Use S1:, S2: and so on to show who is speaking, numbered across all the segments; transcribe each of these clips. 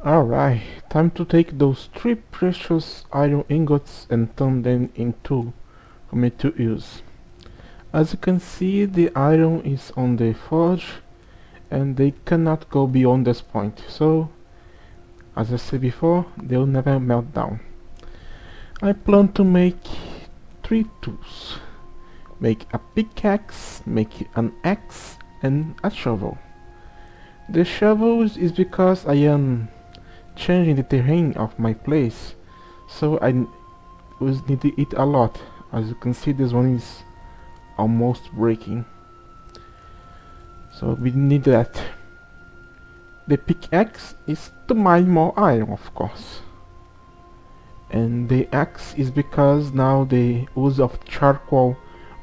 S1: Alright, time to take those 3 precious iron ingots and turn them into for me to use. As you can see, the iron is on the forge and they cannot go beyond this point, so as I said before, they'll never melt down. I plan to make 3 tools. Make a pickaxe, make an axe and a shovel. The shovels is because I am changing the terrain of my place, so I was need to eat a lot. As you can see, this one is almost breaking, so we need that. The pickaxe is to mine more iron, of course, and the axe is because now the use of charcoal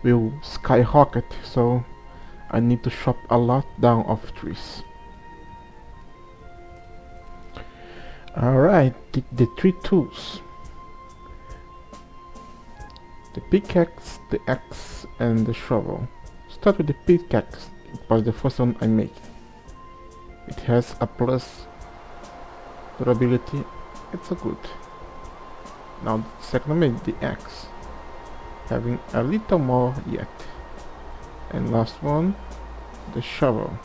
S1: will skyrocket, so I need to chop a lot down of trees. Alright, the 3 tools. The pickaxe, the axe and the shovel. Start with the pickaxe. It was the first one I made. It has a plus durability. It's a good. Now the second one made the axe, having a little more yet. And last one, the shovel.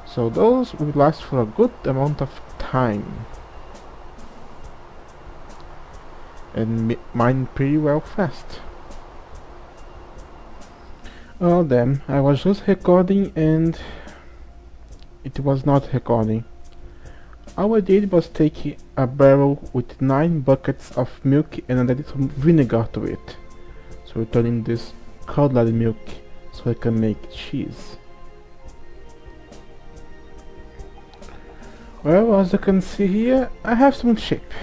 S1: So those will last for a good amount of time and mine pretty well fast. Oh damn, I was just recording and it was not recording. All I did was take a barrel with 9 buckets of milk and added some vinegar to it. So we're turning this curdled milk so I can make cheese. Well, as you can see here, I have some sheep.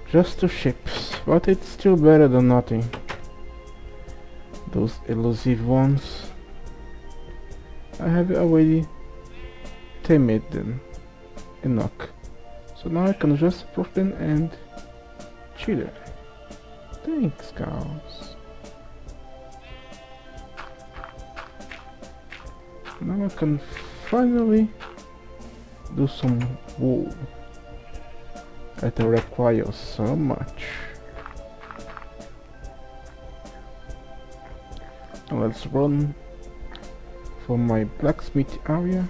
S1: Just 2 sheep, but it's still better than nothing. Those elusive ones, I have already tamed them enough. So now I can just approach them and chill them. Thanks, cows. Now I can finally do some wool that requires so much. Now let's run for my blacksmith area.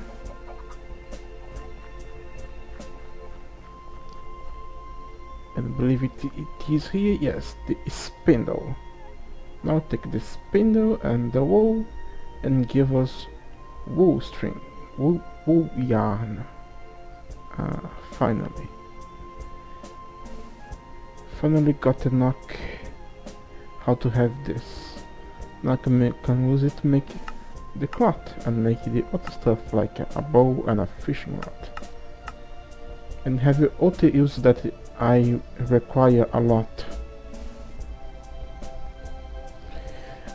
S1: And I believe it is here, yes, the spindle. Now take the spindle and the wool and give us wool string, wool yarn. Finally got a knock how to have this. Now I can use it to make the cloth and make the other stuff like a bow and a fishing rod. And have the other use that I require a lot.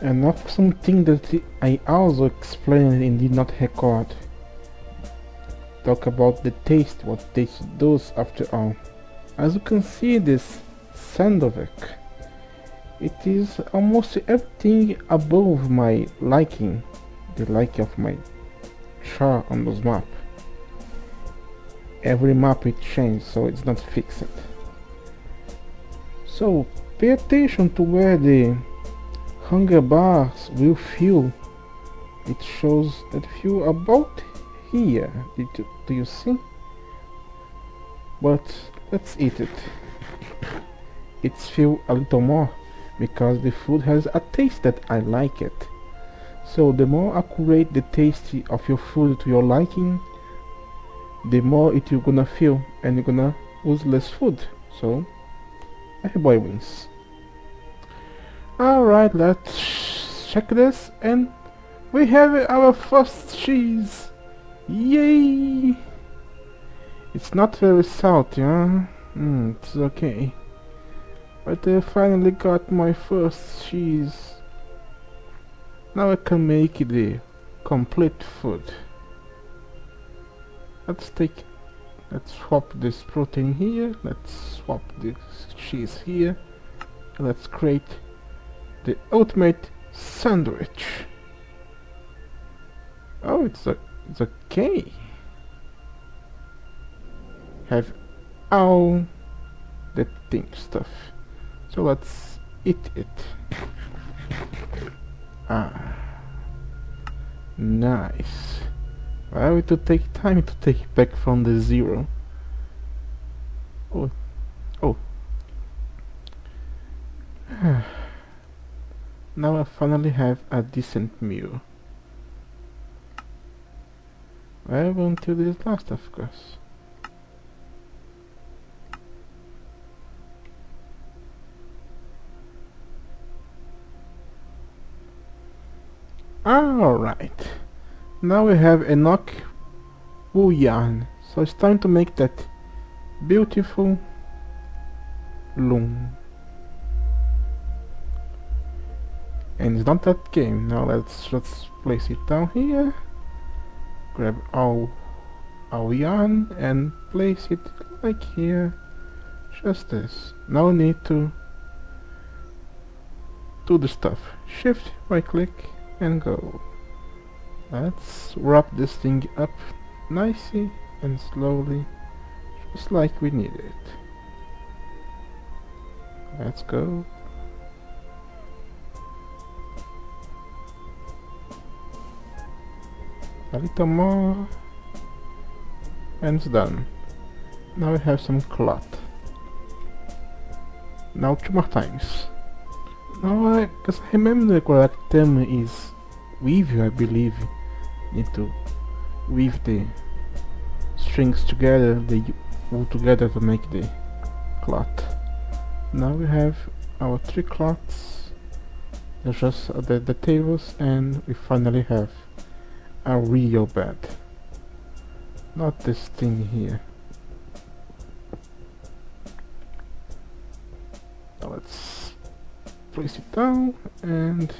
S1: And now something that I also explained and did not record. Talk about the taste, what taste does after all. As you can see, this Sandovik, it is almost everything above my liking, the liking of my char on this map. Every map it changes, so it's not fixed. So pay attention to where the hunger bars will fill. It shows that fill about here. Do you see? But let's eat it. It's filled a little more because the food has a taste that I like it. So the more accurate the taste of your food to your liking, the more it you're gonna feel and you're gonna use less food. So everybody wins. Alright, let's check this and we have our first cheese. Yay! It's not very salty, huh? It's okay. But I finally got my first cheese. Now I can make the complete food. Let's swap this protein here, let's swap this cheese here, and let's create the ultimate sandwich. Oh, it's okay. have all the thing stuff. So let's eat it. Ah, nice. Well, it will take time to take it back from the 0. Oh, oh. Now I finally have a decent meal. Well, until this last, of course. Alright. Now we have enough wool yarn. So it's time to make that beautiful loom. And it's not that game. Now let's just place it down here. Grab our yarn and place it like here. Just this. Now we need to do the stuff. Shift, right click and go. Let's wrap this thing up nicely and slowly, just like we need it. Let's go. A little more and it's done. Now we have some cloth. Now 2 more times. Now because I remember the correct term is weave, I believe. Need to weave the strings together, the wool together to make the cloth. Now we have our 3 cloths. There's just the tables, and we finally have a real bed. Not this thing here. Now let's place it down and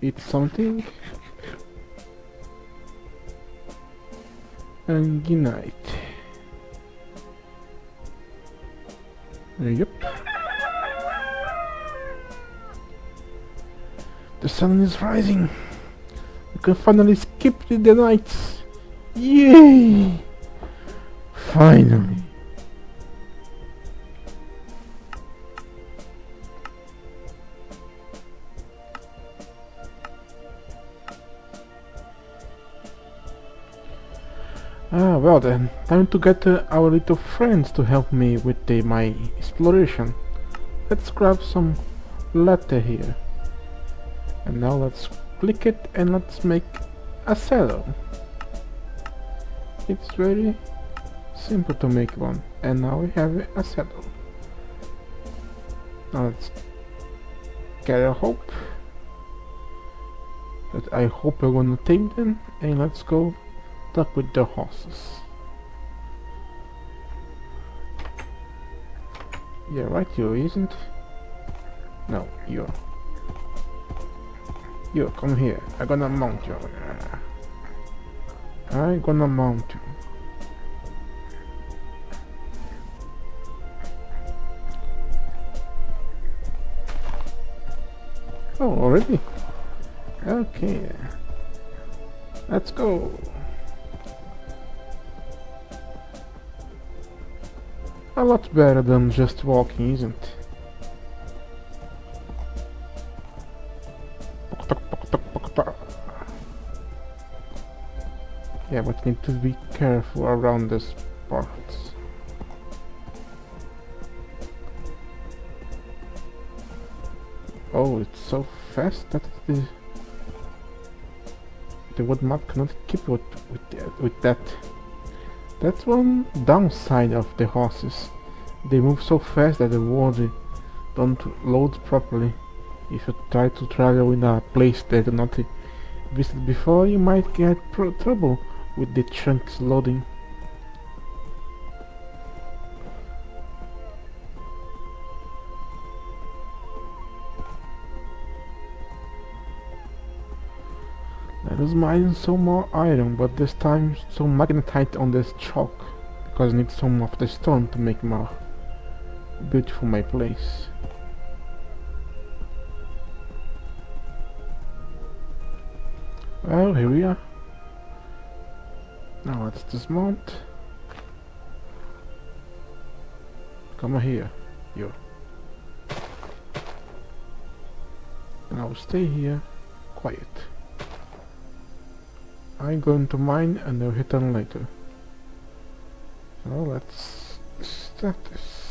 S1: eat something. And good night. Yep. The sun is rising. We can finally skip the nights. Yay! Finally. Ah, well then, time to get our little friends to help me with my exploration. Let's grab some leather here. And now let's click it and let's make a saddle. It's very simple to make one. And now we have a saddle. Now let's get a hope. But I hope we're gonna tame them, and let's go talk with the horses. Yeah, right, you isn't? No, you. You, come here. I'm gonna mount you. I'm gonna mount you. Oh, already? Okay. Let's go. A lot better than just walking, isn't? Yeah, but need to be careful around these parts. Oh, it's so fast that the wood map cannot keep with that. That's one downside of the horses. They move so fast that the world don't load properly. If you try to travel in a place that you not visited before, you might get trouble with the chunks loading. Let us mine some more iron, but this time some magnetite on this chalk, because I need some of the stone to make more beautiful my place. Well, here we are. Now let's dismount. Come here, you. And I'll stay here, quiet. I'm going to mine and I'll return later. So let's start this.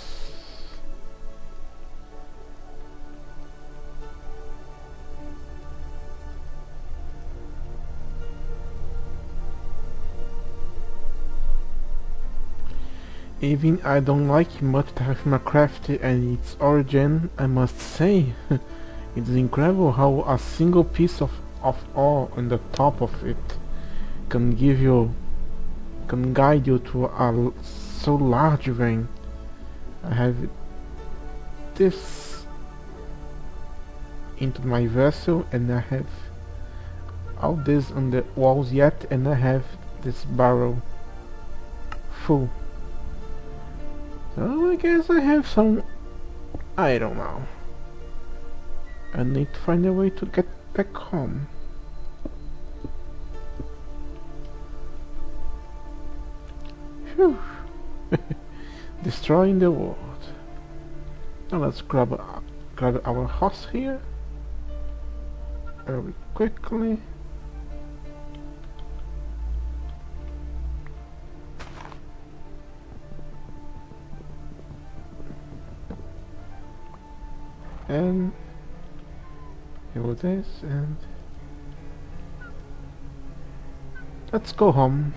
S1: Even I don't like much Minecraft and its origin, I must say, it's incredible how a single piece of ore on the top of it can guide you to a so large vein. I have this into my vessel and I have all this on the walls yet, and I have this barrel full. So I guess I have some iron now. I need to find a way to get back home. Phew. Destroying the world. Now let's grab our horse here very quickly. And here it is, and let's go home.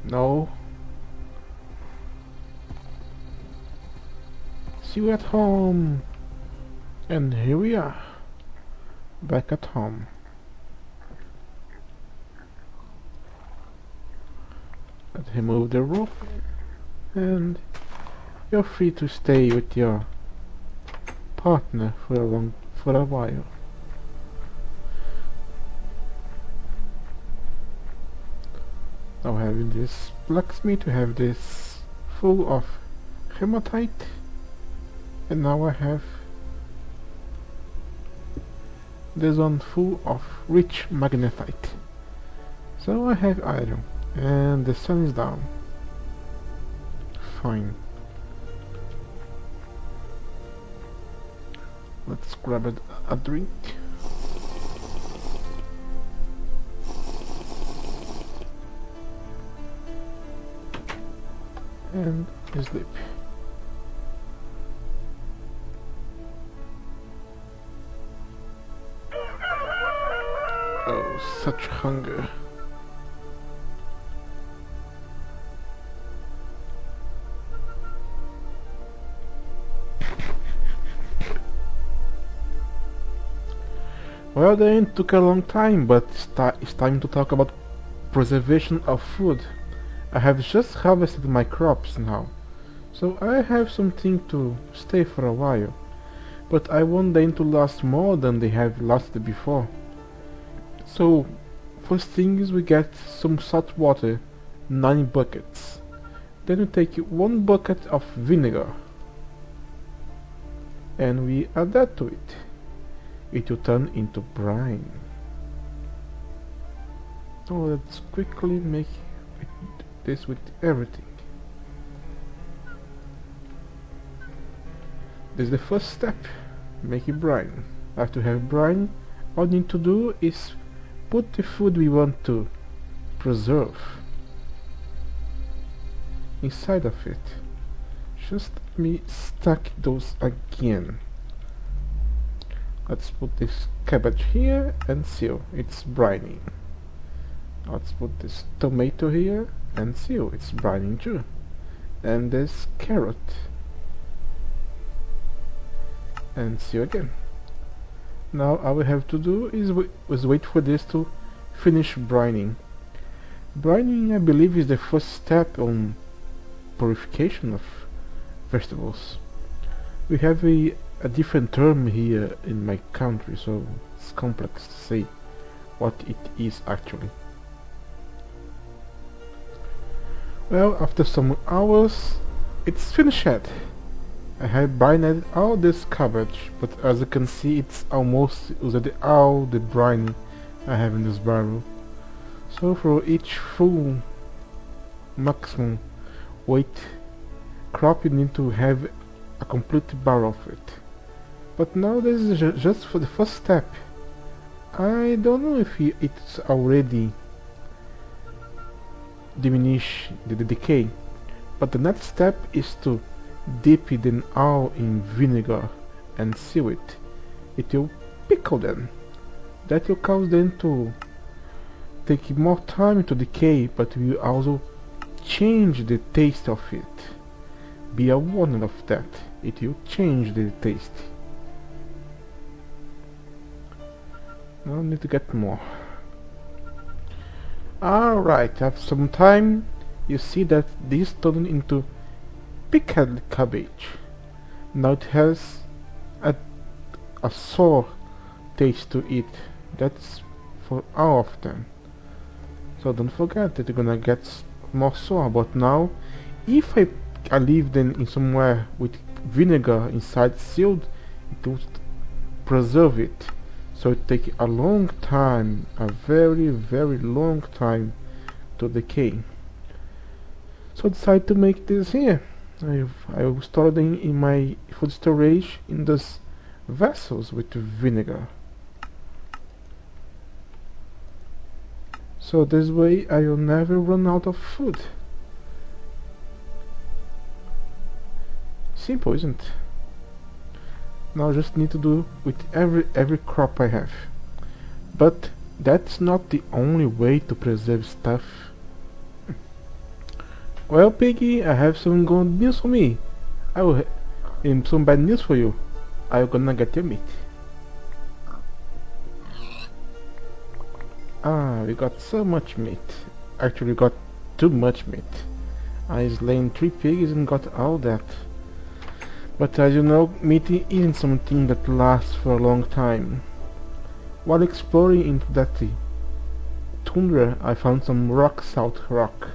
S1: No. See you at home. And here we are, back at home. Let's remove the rope. And you're free to stay with your partner for a while. Now having this blacksmith, we have this full of hematite, and now I have this one full of rich magnetite. So I have iron, and the sun is down. Fine. Let's grab a drink. And sleep. Oh, such hunger. Well, then it took a long time, but it's time to talk about preservation of food. I have just harvested my crops now, so I have something to stay for a while, but I want them to last more than they have lasted before. So, first thing is we get some salt water, 9 buckets. Then we take 1 bucket of vinegar, and we add that to it. It will turn into brine. So let's quickly make this with everything. This is the first step, making brine. After we have brine, all we need to do is put the food we want to preserve inside of it. Just let me stack those again. Let's put this cabbage here and seal, it's brining. Let's put this tomato here and seal, it's brining too. And this carrot. And seal again. Now all we have to do is wait for this to finish brining. Brining, I believe, is the first step on purification of vegetables. We have a different term here in my country, so it's complex to say what it is actually. Well, after some hours, it's finished. I have brined all this cabbage, but as you can see, it's almost used all the brine I have in this barrel. So for each full maximum weight crop, you need to have a complete bar of it. But now this is just for the first step. I don't know if it's already diminish the decay, but the next step is to dip it in all in vinegar and seal it. It will pickle them. That will cause them to take more time to decay, but will also change the taste of it. Be aware of that. It will change the taste. Now I need to get more. Alright, after some time you see that this turned into pickled cabbage. Now it has a sour taste to it. That's for all of them. So don't forget that you're gonna get more sour. But now, if I leave them in somewhere with vinegar inside sealed, it will preserve it. So it takes a long time, a very long time to decay. So I decided to make this here. I will store them in my food storage in those vessels with vinegar. So this way I will never run out of food. Simple, isn't it? Now I just need to do with every crop I have. But that's not the only way to preserve stuff. Well, Piggy, I have some good news for me. And some bad news for you. I'm gonna get your meat. Ah, we got so much meat. Actually, we got too much meat. I slain 3 pigs and got all that. But as you know, meat isn't something that lasts for a long time. While exploring into that tundra, I found some salt rock.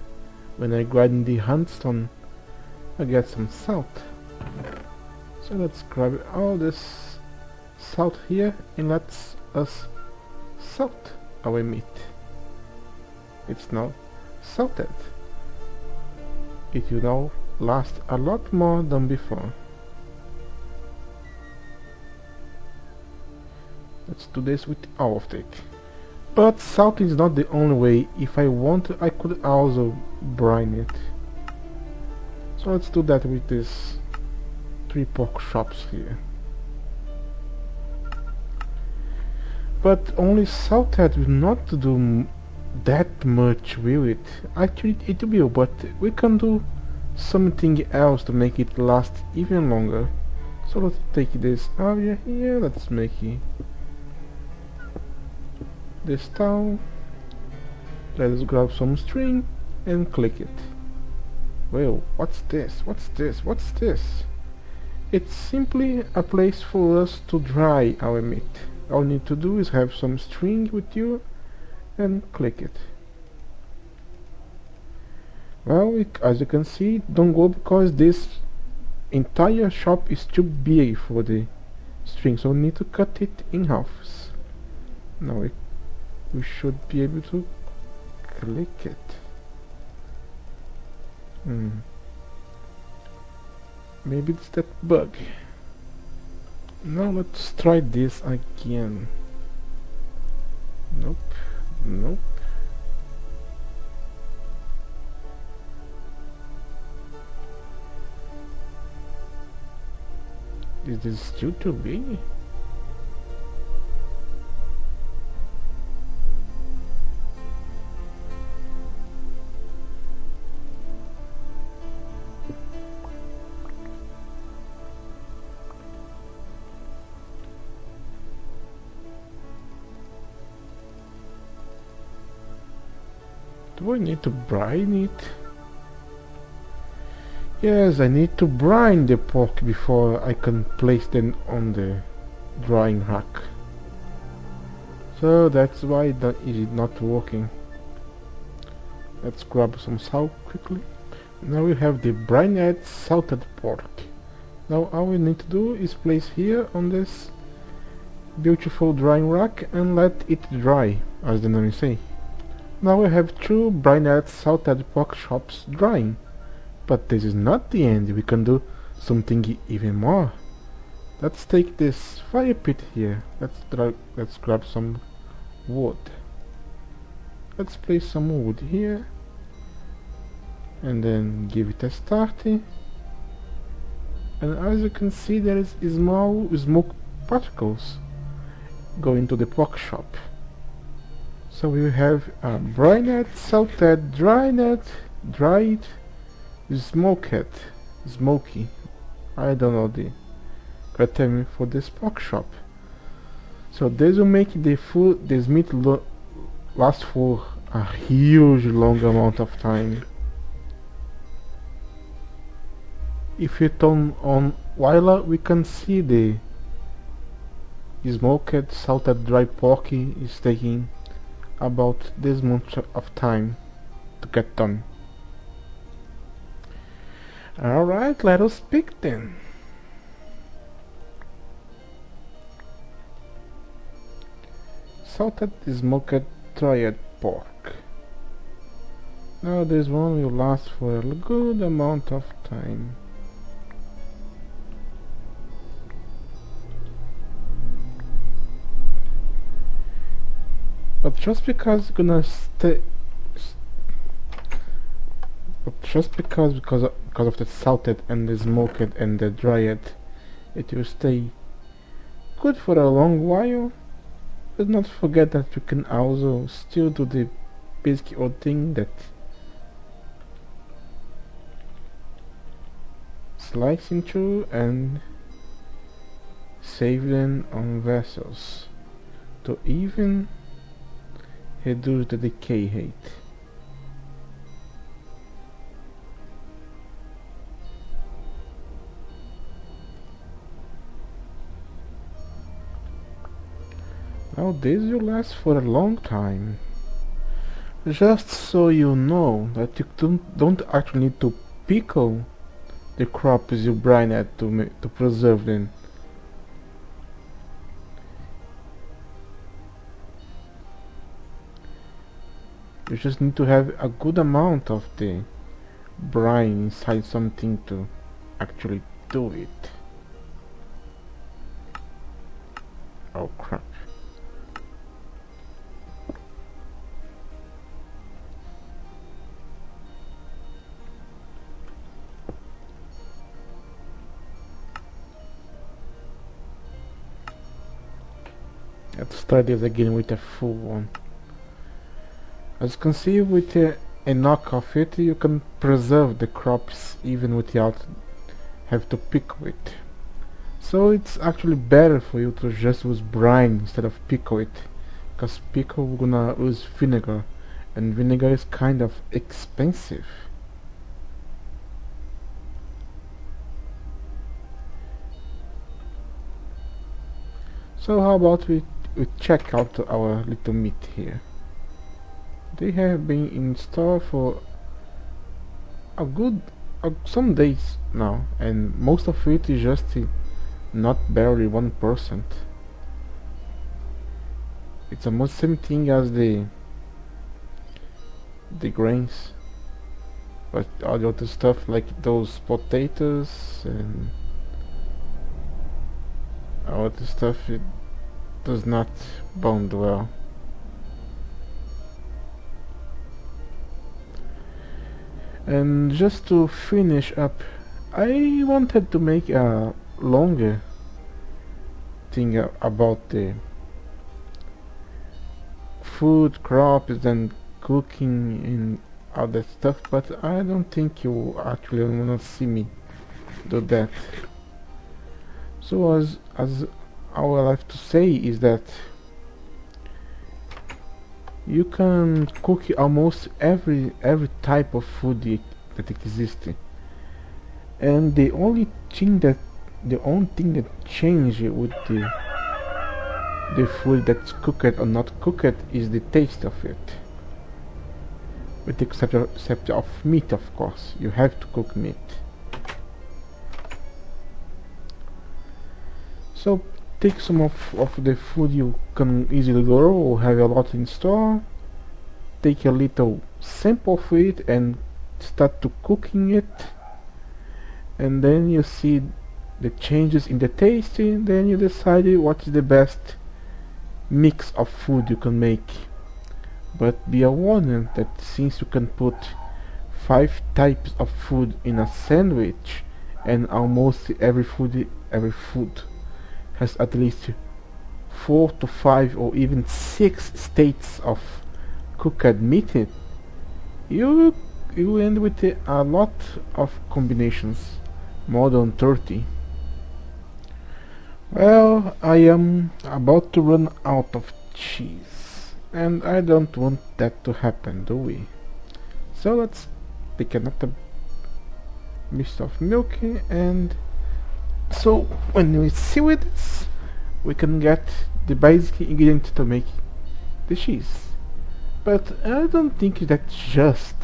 S1: When I grind the handstone, I get some salt. So let's grab all this salt here and let's us salt our meat. It's now salted. It will now last a lot more than before. Let's do this with all of it. But salt is not the only way. If I want, I could also brine it. So let's do that with these 3 pork chops here. But only salted will not do that much with it. Actually it will, but we can do something else to make it last even longer. So let's take this area here, let's make it this towel. Let's grab some string and click it. Well, what's this? What's this? What's this? It's simply a place for us to dry our meat. All we need to do is have some string with you and click it. Well, as you can see, don't go because this entire shop is too big for the string, so we need to cut it in halves. Now we should be able to click it. Maybe it's that bug. Now let's try this again. Nope, nope. Is this still too big? Do I need to brine it? Yes, I need to brine the pork before I can place them on the drying rack. So that's why that is not working. Let's grab some salt quickly. Now we have the brined salted pork. Now all we need to do is place here on this beautiful drying rack and let it dry, as the name say. Now we have two brine salted pork chops drying. But this is not the end, we can do something even more. Let's take this fire pit here. Let's grab some wood. Let's place some wood here. And then give it a start. And as you can see, there is small smoke particles going to the pork chop. So we have a brined, salted, dried, smoky. I don't know the correct term for this pork chop. So this will make this meat last for a huge long amount of time. If you turn on Willa, we can see the smoked, salted, dry pork is taking about this much of time to get done. Alright, let us pick then. Salted, smoked, dried pork. Now this one will last for a good amount of time. But just because of the salted and the smoked and the dried, it will stay good for a long while. But not forget that you can also still do the basic old thing that slice into and save them on vessels to even reduce the decay rate. Now this will last for a long time. Just so you know that you don't actually need to pickle the crops you brine to preserve them. You just need to have a good amount of the brine inside something to actually do it. Oh crap. Let's start this again with a full one. As you can see, with a knock of it, you can preserve the crops even without have to pickle it. So it's actually better for you to just use brine instead of pickle it, because pickle we're gonna use vinegar, and vinegar is kind of expensive. So how about we check out our little meat here. They have been in store for a good some days now, and most of it is just not barely 1%. It's almost same thing as the grains, but all the other stuff like those potatoes and all the stuff, it does not bond well. And just to finish up, I wanted to make a longer thing about the food, crops and cooking and all that stuff, but I don't think you actually wanna see me do that. So as I would like to say is that you can cook almost every type of food that exists, and the only thing that changes with the food that's cooked or not cooked is the taste of it, with the except of meat. Of course, you have to cook meat. So take some of the food you can easily grow or have a lot in store, take a little sample of it and start to cooking it, and then you see the changes in the taste, and then you decide what is the best mix of food you can make. But be warned that since you can put 5 types of food in a sandwich, and almost every food has at least 4 to 5 or even 6 states of cooked meat, you end with a lot of combinations, more than 30. Well, I am about to run out of cheese, and I don't want that to happen, do we? So let's pick another mist of milk, and so when we seal this, we can get the basic ingredient to make the cheese. But I don't think that just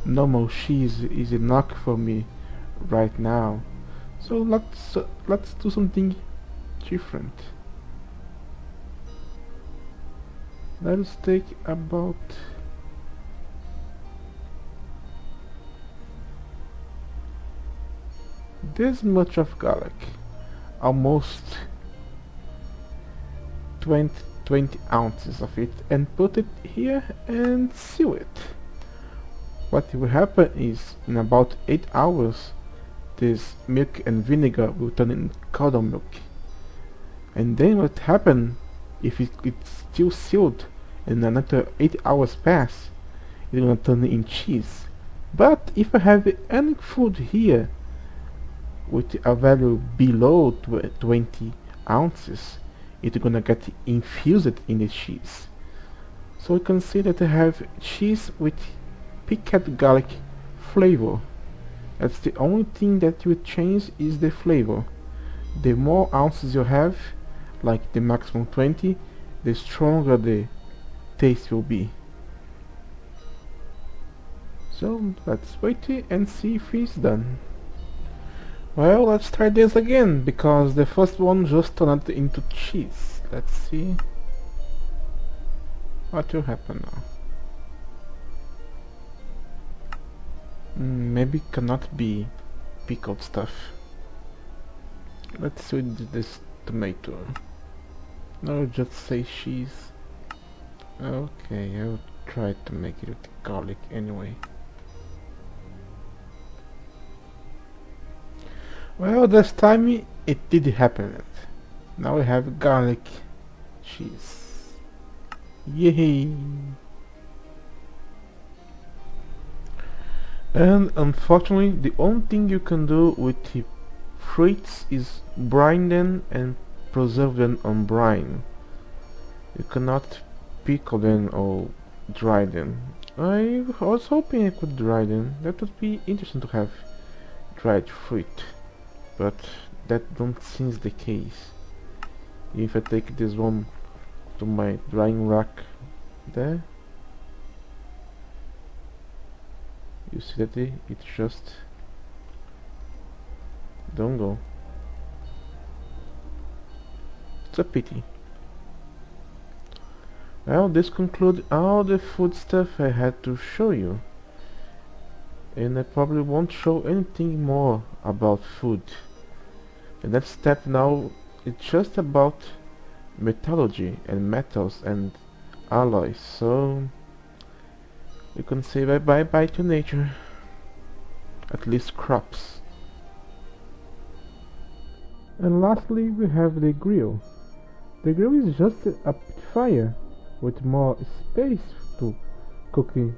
S1: normal cheese is enough for me right now. So let's do something different. Let us take about this much of garlic, almost 20 ounces of it, and put it here and seal it. What will happen is, in about 8 hours, this milk and vinegar will turn in cow's milk. And then what happen, if it's still sealed and another 8 hours pass, it's gonna turn in cheese. But if I have any food here with a value below 20 ounces, it's gonna get infused in the cheese. So you can see that I have cheese with picked garlic flavor. That's the only thing that will change, is the flavor. The more ounces you have, like the maximum 20, the stronger the taste will be. So let's wait and see if it's done. Well, let's try this again, because the first one just turned into cheese. Let's see what will happen now. Maybe cannot be pickled stuff. Let's see this tomato. No, just say cheese. Okay, I'll try to make it with garlic anyway. Well, this time it did happen. Now we have garlic cheese. Yay! And unfortunately, the only thing you can do with the fruits is brine them and preserve them on brine. You cannot pickle them or dry them. I was hoping I could dry them. That would be interesting to have dried fruit, but that don't seem the case. If I take this one to my drying rack there, you see that it just don't go. It's a pity. Well, this concludes all the food stuff I had to show you, and I probably won't show anything more about food. The next step now is just about metallurgy and metals and alloys, so you can say bye-bye to nature, at least crops. And lastly, we have the grill. The grill is just a fire with more space to cooking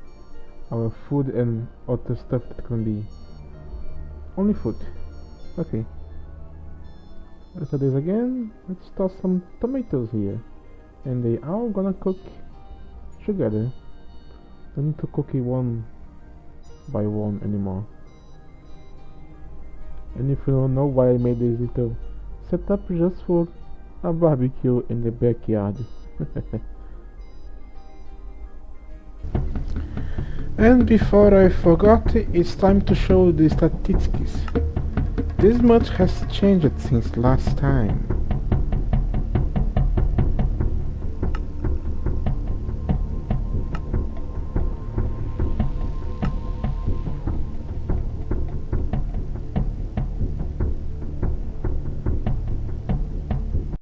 S1: our food and other stuff that can be only food. Okay, let's do this again. Let's toss some tomatoes here, and they are gonna cook together. Don't need to cook it one by one anymore. And if you don't know why I made this little setup, just for a barbecue in the backyard. And before I forgot, it's time to show the statistics. This much has changed since last time.